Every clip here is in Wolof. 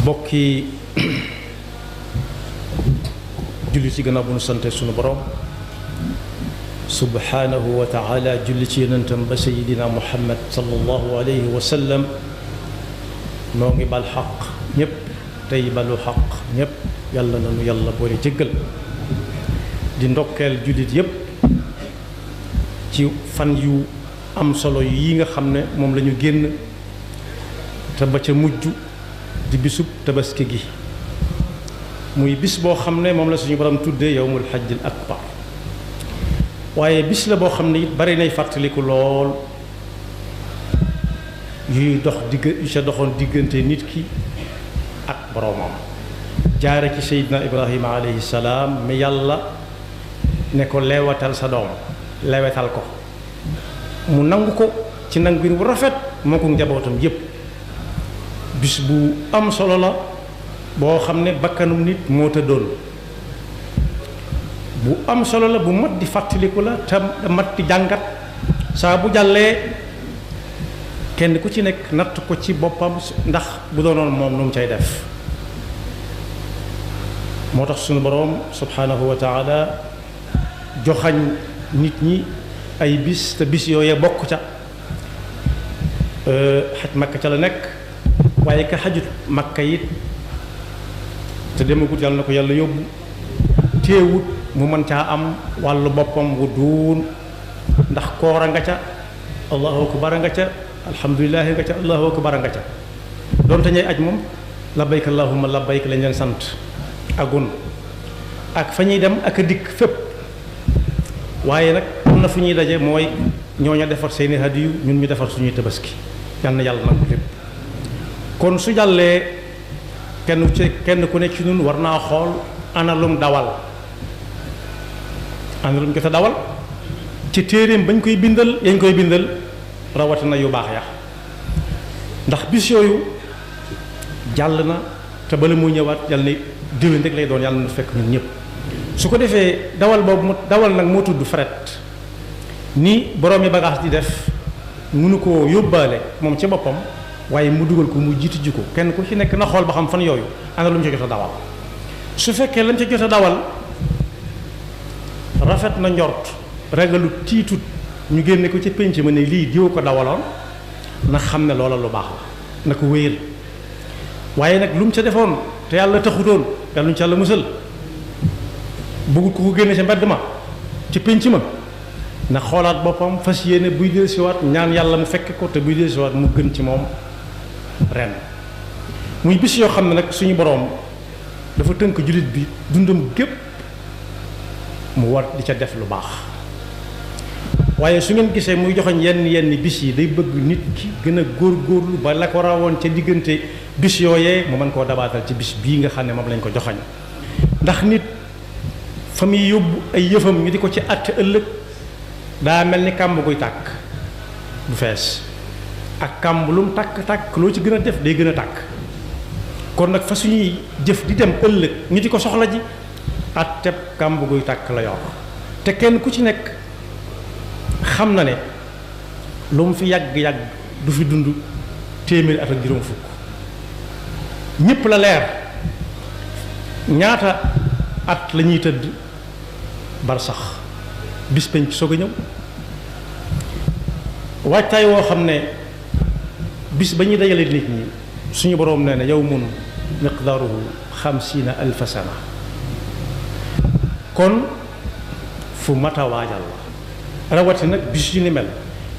bokki julli ci gannaaw bu nu sante sunu borom subhanahu wa taala julli ci yonentam ba sayidina muhammad sallallahu alayhi wa sallam noo ngi bal xaq ñépp tey balu xaq ñépp yàlla na nu yàlla boole jéggal di ndokkeel jullit yépp ci fan yu am solo yi nga xam ne moom la ñu génn te ba ca mujj di bisub tabaski gi muy bis boo xam ne moom la suñu borom tuddee yowmul xajjil akbar waaye bis la boo xam ne it bari nay fàttaliku lool yuy dox yu ca doxoon diggante nit ki ak boroomam jaare ci seydina ibrahima alayhi salaam mi yàlla ne ko leewatal sa doom leewetal ko mu nangu ko ci nanguwin wu rafet moo ko njabootam yépp bis bu am solo la boo xam ne bakkanum nit moo tëddoon bu am solo la bu mat di fàttaliku la te mat di jàngat saa bu jàllee kenn ku ci nekk natt ko ci boppam ndax bu doonoon moom nu mu cay def moo tax sunu boroom subhanahu wa taala joxañ nit ñi ay bis te bis yooyee bokk ca xaj makka ca la nekk waaye ka xajut makka it te demagut yàlla na ko yàlla yóbbu téewut mu mën caa am wàllu boppam wu duun ndax koora nga ca allahu akbar nga ca alhamdulilahi nga ca allahu akbar nga ca doonte ñay aj moom labbayk allahumma labbayk lañ leen sant agun ak fa ñuy dem ak a dikk fépp waaye nag am na fu ñuy daje mooy ñooña defar seeni hadiyu ñun ñu defar suñuy tabaski yal na yàlla nangu lépp kon su jàllee kenn ku ne ci ñun war naa xool ana lum dawal ana lum jot a dawal ci téeréem bañ koy bindal yañ koy bindal rawatina yu baax ya ndax bis yooyu jàll na te bala muy ñëwaat yàlla ne déwén rek lay doon yàlla na fekk ñun ñëpp su ko defee dawal boobu mu dawal nag moo tudd fret ni boroomi bagage di def mënu koo yóbbaale moom ci boppam waaye mu dugal ko mu jiitu ji ko kenn ku ci nekk na xool ba xam fan yooyu ana lu mu ca jot a dawal su fekkee lañ ca jot a dawal rafet na njort ragalu tiitut ñu génne ko ci pénc ma ne lii diwa ko dawaloon na xam ne loola lu baax la na ko wéyal waaye nag lu mu ca defoon te yàlla taxutoon yàlla ñu ci yàlla musal bëggut ko ko génne ci mbedd ma ci pénc ma na xoolaat boppam fas yéene buy dellusiwaat ñaan yàlla mu fekk ko te buy dellusiwaat mu gën ci moom ren muy bis yoo xam ne nag suñu boroom dafa tënk jullit bi dundam gépp mu war di ca def lu baax waaye su ngeen gisee muy joxoñ yenn bis yi day bëgg nit ki gën a góorgóorlu ba la ko rawoon ca diggante bis yooyee mu mën koo dabaatal ci bis bii nga xam ne moom lañ ko joxoñ ndax nit fa muy yóbbu ay yëfam ñu di ko ci àtte ëllëg daa mel ni kàmb guy tàkk bu fees ak kàmb lu mu tàkk loo ci gën a def day gën a tàkk kon nag fa suñuy jëf di dem ëllëg ñu di ko soxla ji àtteb kàmb guy tàkk la yor te kenn ku ci nekk xam na ne lu mu fi yàgg-yàgg du fi dund téeméeri at ak juróom fukk ñépp la leer ñaata at la ñuy tëdd bar sax bis penc soog a ñëw waajtaay woo xam ne bis ba ñuy dajale nit ñi suñu boroom nee na yawmun miqdaaruhu 50,000 sana kon fu mat a waajal la rawati nag bis yu ni mel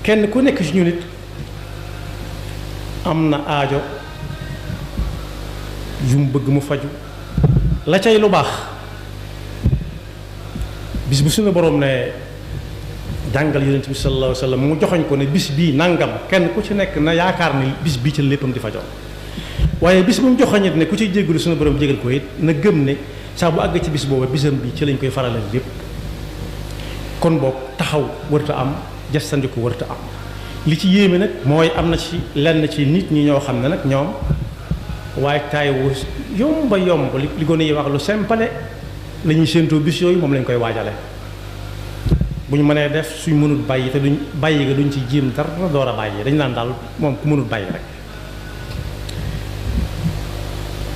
kenn ku nekk ci ñu nit am na aajo yu mu bëgg mu faju la cay lu baax bis bu suñu boroom ne jàngal yonent bi sallallahu alayhi wa sallam mu joxoñ ko ne bis bii nangam kenn ku ci nekk na yaakaar ni bis bii ci léppam di fajoo waaye bis bu mu joxoñit ne ku ciy jéggalu suñu boroom jégal ko it na gëm ne saa bu àgg ci bis booba bisam bi ci lañ koy faralal lépp kon boog taxaw wërta am jastandiku wërta am li ci yéeme nag mooy am na ci lenn ci nit ñi ñoo xam ne nag ñoom waaye taay wu yomba yomb li gone yi wax lu simple la ñuy séentoo bis yooyu moom lañ koy waajale bu ñu mënee def suñ mënut bàyyi te duñ bàyyi nga duñ ci jéem dara door a bàyyi dañ naan daal moom ku mënut bàyyi rek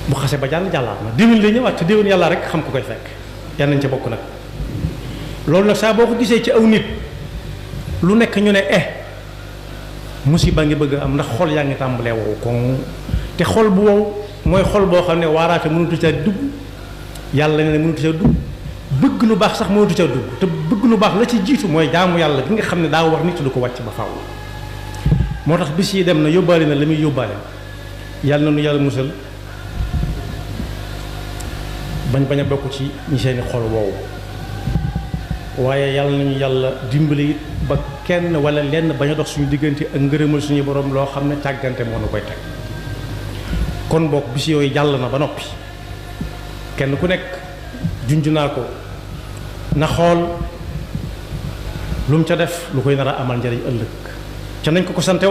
bu xase ba jàll jàllaat na déwén lay ñëwaat te déwén yàlla rek xam ko koy fekk yal nañ ca bokk nag. loolu nag saa boo ko gisee ci aw nit lu nekk ñu ne musiba ngi bëgg am ndax xol yaa ngi tàmbalee wow kon te xol bu wow mooy xol boo xam ne waaraate mënutu ca dugg yàlla ne mënutu ca dugg bëgg lu baax sax mënutu ca dugg te bëgg lu baax la ci jiitu mooy jaamu yàlla gi nga xam ne daa war nit du ko wàcc ba faaw. moo tax bis yi dem na yóbbaale na la muy yóbbaale yàlla na nu yàlla musal bañ a bokk ci ñi seeni xol wow waaye yàlla nañu yàlla dimbali it ba kenn wala lenn bañ a dox suñu diggante ak ngërëmal suñu borom loo xam ne càggante moo nu koy teg. kon boog bis yooyu jàll na ba noppi kenn ku nekk junj naa ko na xool lu mu ca def lu koy nar a amal njariñ ëllëg ca nañ ko ko sante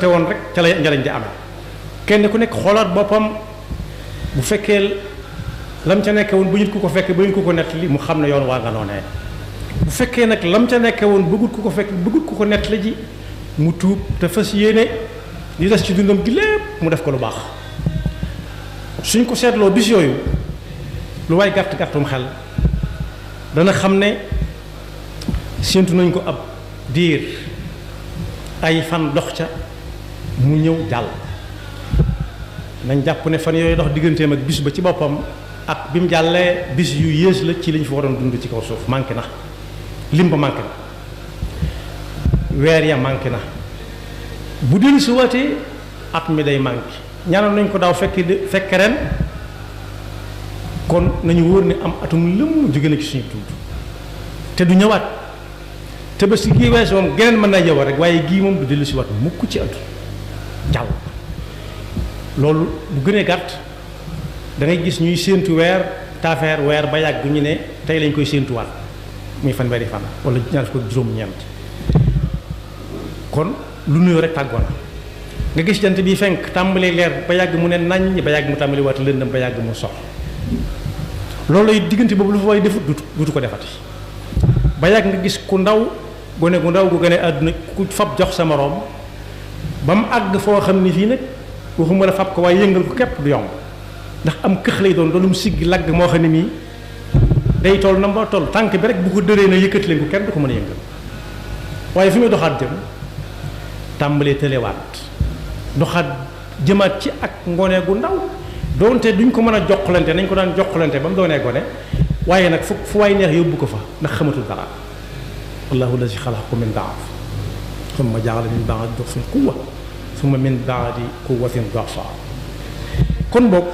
woon rek ca la njariñ di amee kenn ku nekk xoolaat boppam bu fekkee lam ca nekke woon bu nit ku ko fekk ba ñu ko nettali mu xam ne yoon waa nga noonee bu fekkee nag lam ca nekke woon bëggut ku ko fekk bëggut ku ko nettali ji mu tuub te fas yéene li des ci dundam gi lépp mu def ko lu baax. suñ ko seetloo bis yooyu lu waay gàtt gàttum xel dana xam ne séentu nañ ko ab diir ay fan dox ca mu ñëw jàll. nañ jàpp ne fan yooyu dox digganteem ak bis ba ci boppam ak bi mu jàllee bis yu yées la ci liñ fa waroon dund ci kaw suuf manqué na lim ba manqué na weer ya manqué na bu dellu si waatee at mi day manqué ñaanoon nañ ko daaw fekk ren kon nañu wóor ne am atum lëmm jóge na ci suñu tudd te du ñëwaat te ba si gii wees moom geneen mën naa ñëwaat rek waaye gii moom du dellu si waat mukk ci atu jàll. loolu bu gënee gàtt da ngay gis ñuy séentu weer taafeer weer ba yàgg ñu ne tey lañ koy séentuwaat muy fanweeri fan wala ñaar fukk ak juróom-ñeent kon lu nuyoo rek tàggoo na nga gis jant bi fenk tàmbali leer ba yàgg mu ne naññ ba yàgg mu tàmbali waat lëndëm ba yàgg mu sox loolu lay diggante boobu lu fa waay defut dutu ko defati ba yàgg nga gis ku ndaw gone gu ndaw gu gën a àdduna ku fab jox sa moroom ba mu àgg foo xam ni fii nag waxuma la fab ko waaye yëngal ko képp du yomb ndax am këx lay doon mu siggi lagg moo xam ne nii day toll na mboo toll tànk bi rek bu ko dëree na yëkkati leen ko kenn du ko mën a yëngal waaye fi muy doxaat jëm tàmbalee tëlewaat doxaat jëmaat ci ak ngone gu ndaw doonte duñ ko mën a jokkalante nañ ko daan jokkalante ba mu doonee gone waaye nag fu waay neex yóbbu ko fa ndax xamatul dara allahu lazi xalaqakum min daaf summa jaala min baadi dofin quwwa summa min baadi quwwatin dafa kon boog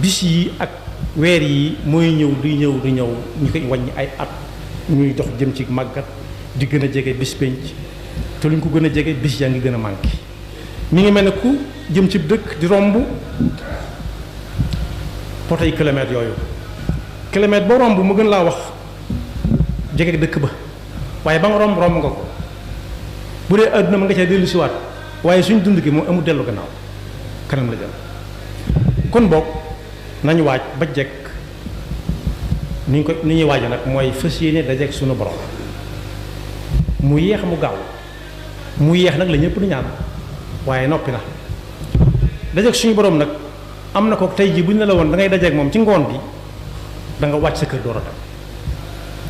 bis yi ak weer yi mooy ñëw di ñëw ñu koy wàññi ay at ñuy dox jëm ci màggat di gën a jege bis penc te luñ ko gën a jege bis yaa ngi gën a manqué mi ngi mel ne ku jëm ci dëkk di romb potay kilomètres yooyu kilomètre boo romb mu gën laa wax jege dëkk ba waaye ba nga romb nga ko bu dee àdduna ma nga cay dellu siwaat waaye suñ dund gi moom amul dellu gannaaw kanam la jëm kon boog nañu waaj ba jekk ni ñuy waaje nag mooy fas yéene dajeek suñu borom mu yeex mu gaaw mu yeex nag la ñëpp di ñaan waaye noppi na dajeek suñu borom nag am na ko tey jii bu ñu ne la woon da ngay dajeek moom ci ngoon bi da nga wàcc sa kër door a dem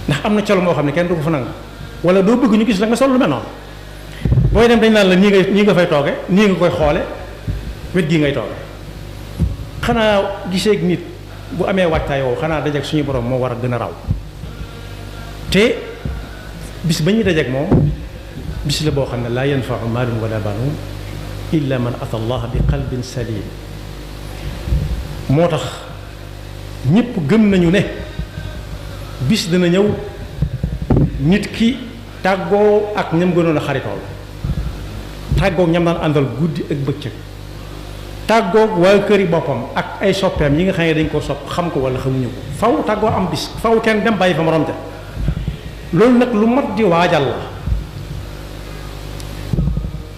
ndax am na colo moo xam ne kenn du ko fa nangu wala doo bëgg ñu gis la nga sol lu mel noonu booy dem dañ naan la nii nga fay tooge nii nga koy xoole wet gii ngay tooge xanaa giseeg nit bu amee waajtaay woowu xanaa dajeek suñu borom moo war a gën a raw te bis ba ñuy dajeek moom bis la boo xam ne laa yanfau maalun wala banuun illa man ata allah bi qalbin salim moo tax ñëpp gëm nañu ne bis dana ñëw nit ki tàggoo ak ñam gënoon a xaritool tàggoo ñam daan àndal guddi ak bëccëg tàggoo waa këri boppam ak ay soppeem yi nga xam ne dañ koo sopp xam ko wala xamuñu ko faw tàggoo am bis faw kenn dem bàyyi fa morom te loolu nag lu mat di waajal la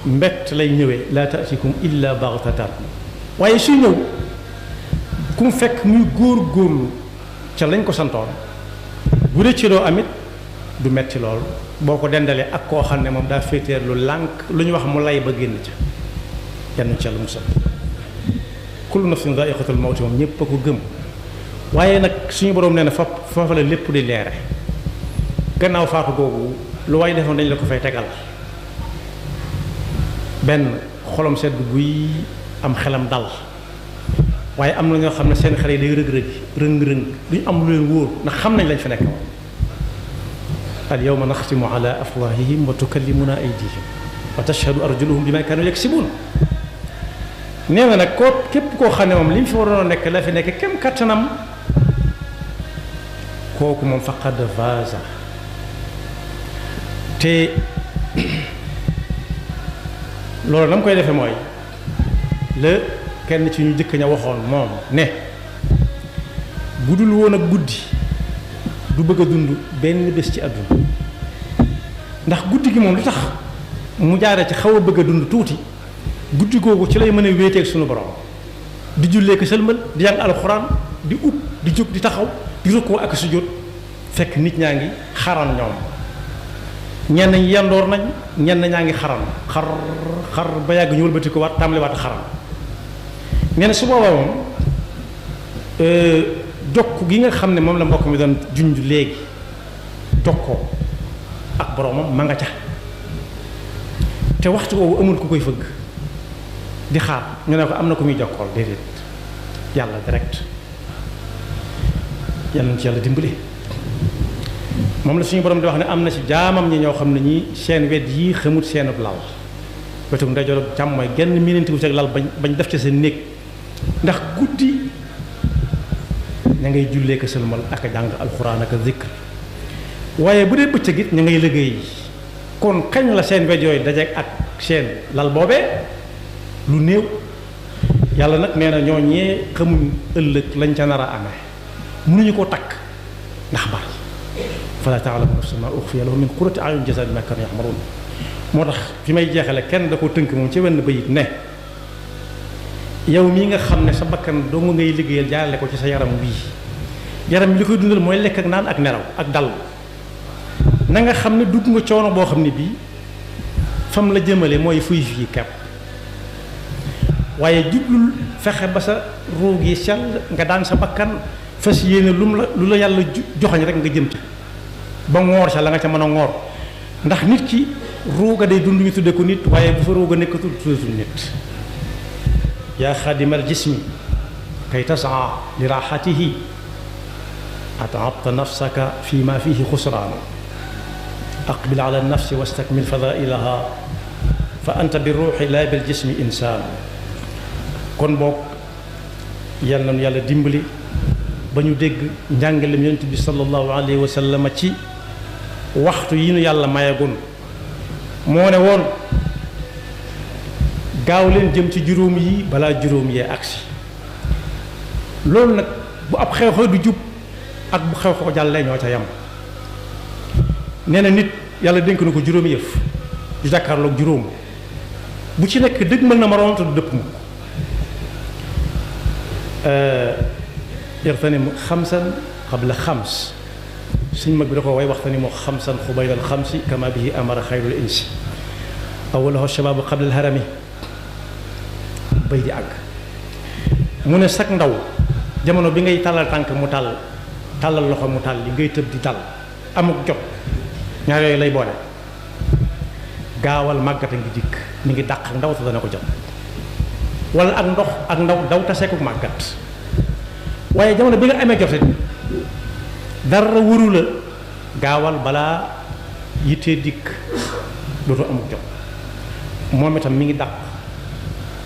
mbett lay ñëwee laa taatikum illa baxtatan waaye suy ñëw ku mu fekk muy góor-góorlu ca lañ ko santoon bu dee ci doo amit du metti lool boo ko dendalee ak koo xam ne moom daa féeteer lu lànk lu ñu wax mu lay ba génn ca yenn ca lu mu sëpp kullu nafsin dha'iqatul mawti moom ñëpp a ko gëm waaye nag suñu borom nee na foofa la lépp di leere gannaaw faatu googu lu waay defoon dañ la ko fay tegal benn xolom sedd guy am xelam dal waaye am na ñoo xam ne seen xel yi day rëg-rëg rëng-rëng duñu am lu leen wóor ndax xam nañ lañ fi nekk moom al yawma naxtimu ala afwahihim wa tukallimuna aydihim wa tashhadu arjuluhum bima kanu yaksibun nee na nag koo képp koo xam ne moom li mu fi waroon a nekk la fi nekk kem kattanam kooku moom faqad faaza te loolu na mu koy defee mooy la kenn ci ñu jëkk ña waxoon moom ne bu dul woon ak guddi du bëgg a dund benn bés ci àdduna ndax guddi gi moom lu tax mu jaare ci xaw a bëgg a dund tuuti guddi googu ci lay mën a wéeteeg suñu borom di jullee ko sëlmal di jàng alxuraan di ub di jóg di taxaw di rukkoo ak sujjóot fekk nit ñaa ngi xaran ñoom ñenn ñi yandoor nañ ñenn ñaa ngi xaran xar ba yàgg ñu wëlbati ko waat tàmbaliwaat xaran nee na su boobaa moom jokk gi nga xam ne moom la mbokk mi doon junj léegi jokkoo ak boromam ma nga ca te waxtu woowu amul ku koy fëgg di xaar ñu ne ko am na ku muy jokkool déedéet yàlla direct yàlla na ci yàlla dimbali moom la suñu borom di wax ne am na ci jaamam ñi ñoo xam ne ñi seen wet yii xamut seenub lal wetu ndeyjoor ak càmmooñ genn minanti wu ci ak lal bañ def ci seen néeg ndax guddi ña ngay jullee ko sëlmal ak a jàng alxuraan ak a zikr waaye bu dee bëccëg it ña ngay liggéey kon kañ la seen wet yooyu dajeek ak seen lal boobee lu néew yàlla nag nee na ñoo ñee xamuñ ëllëg lañ ca nar a amee mënuñu ko takk ndax bari fala ta'lamu nafsun ma ukhfiya lahum min qurrati a'yun jazaa'an bimaa kaanu ya'maluun moo tax fi may jeexale kenn da ko tënk moom ci wenn bayit ne yow mii nga xam ne sa bakkan dong ngay liggéeyal jaarale ko ci sa yaram wii yaram bi li koy dundal mooy lekk ak naan ak nelaw ak dal na nga xam ne dugg nga coono boo xam ne bii fam la jëmale mooy fuy fii kepp waaye jublul fexe ba sa ruug yi sell nga daan sa bakkan fas yéene lu la yàlla joxañ rek nga jëm ca ba ngoor sa la nga ca mën a ngoor ndax nit ki ruuga day dund ñu tudde ko nit waaye bu fa ruuga nekkatul tuddatul nit yaa xaadimal jismi kay tasaa li raaxatihi ataabta nafsaka fi ma fihi xusraanu aqbil ala nafsi wastakmil fadailaha fa anta bi ruuxi laa bil jismi insaanu kon boog yal na nu yàlla dimbali ba ñu dégg njàngalem yonent bi sallallahu alayhi wa sallam ci waxtu yi nu yàlla mayagun moo ne woon gaaw leen jëm ci juróom yi balaa juróom yee agsi loolu nag bu ab xew-xew du jub ak bu xew-xew jàllee ñoo ca yam nee na nit yàlla dénk na ko juróomi yëf du jàkkaarloog juróom bu ci nekk dëgg mën na moroom te du dëpp mu irtanim xamsan qabla xams suñ mag bi da ko way waxtani moo xamsan xubayla al xamsi kama bihi amara xayrul insi awalahu shababu qabla al harami bay di àgg mu ne sag ndaw jamono bi ngay tàllal tànk mu tàllal loxo mu tàll li ngay tëb di dal amuk jot ñaar yooyu lay boole gaawal màggata ngi dikk mi ngi dàq ndaw te dana ko jot wala ak ndaw daw taseeku màggat waaye jamono bi nga amee jote dara wëru la gaawal balaa yittee dikk dootoo amuk jot moom itam mi ngi dàq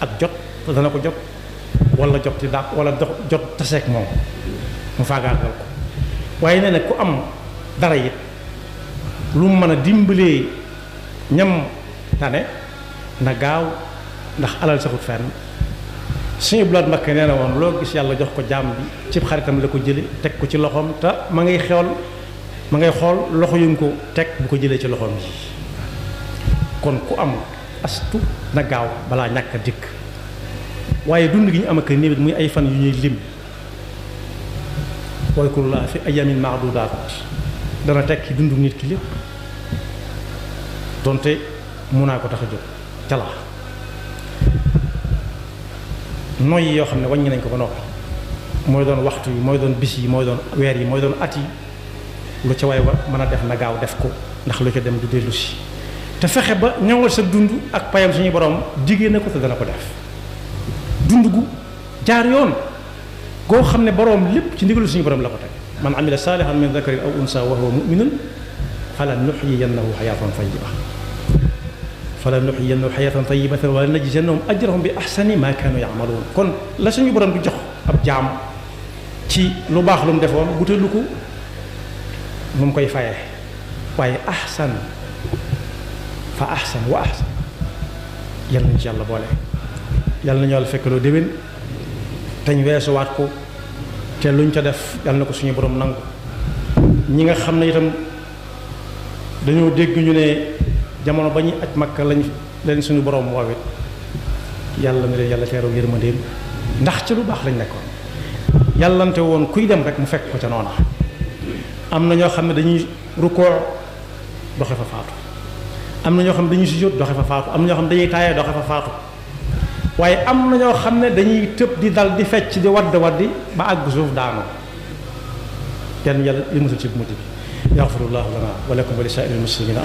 ak jot te dana ko jot wala jot ci dàq wala jot taseek moom mu faagaagal ko waaye nee na ku am dara it lu mu mën a dimbalee ñam tane na gaaw ndax alal saxut fenn suñu blaat Mbakke nee na woon loo gis yàlla jox ko jaam bi cib xaritam la ko jële teg ko ci loxoom te ma ngay xool loxo yu ko teg bu ko jëlee ci loxoom yi kon ku am astu na gaaw balaa ñàkk a dikk waaye dund gi ñu am ak néewit muy ay fan yu ñuy lim waykurullaa fi ayaamin maadudaat dana tekki dundu nit ki lépp donte mun naa ko tax a jóg ca la noyyi yoo xam ne wàññi nañ ko ba noppi mooy doon waxtu yi mooy doon bis yi mooy doon weer yi mooy doon at yi lu ca waay wa mën a def na gaaw def ko ndax lu ca dem du dellu si te fexe ba ñoŋal sa dund ak payam suñu borom diggée na ko te dana ko def dund gu jaar yoon goo xam ne borom lépp ci ndigalu suñu borom la ko teg man amila saalihan min dakarin aw unsa wa huwa muminun fala nuxyiyannahu xayaatan tayiba fala nuxyiyannahu xayaatan tayibatan wala najziyannahum ajrahum bi ahsani ma kaanu yamaluun kon la suñu borom di jox ab jaam ci lu baax lu mu defoon wutalu ko nu mu koy fayee waaye ahsan fa ahsan wa ahsan yal nañu ci yàlla boole yal nañu yàlla fekk loo déwén te ñu weesuwaat ko te luñ ca def yal na ko suñu borom nangu ñi nga xam ne itam dañoo dégg ñu ne jamono ba ñuy aj Makka lañ leen suñu borom woowit yàlla na leen yàlla teeru yërmandeem ndax ci lu baax lañ nekkoon yàllante woon kuy dem rek mu fekk ko ca noona am na ñoo xam ne dañuy rukkoo doxe fa faatu am na ñoo xam ne dañuy sujjóot doxe fa faatu am na ñoo xam ne dañuy taayee doxe fa faatu waaye am na ñoo xam ne dañuy tëb di dal di fecc di wadd waddi ba àgg suuf daanoo yan yàlla li musul ci mujj bi yaxfirullahu lana wa lakum wa li saa'iril muslimina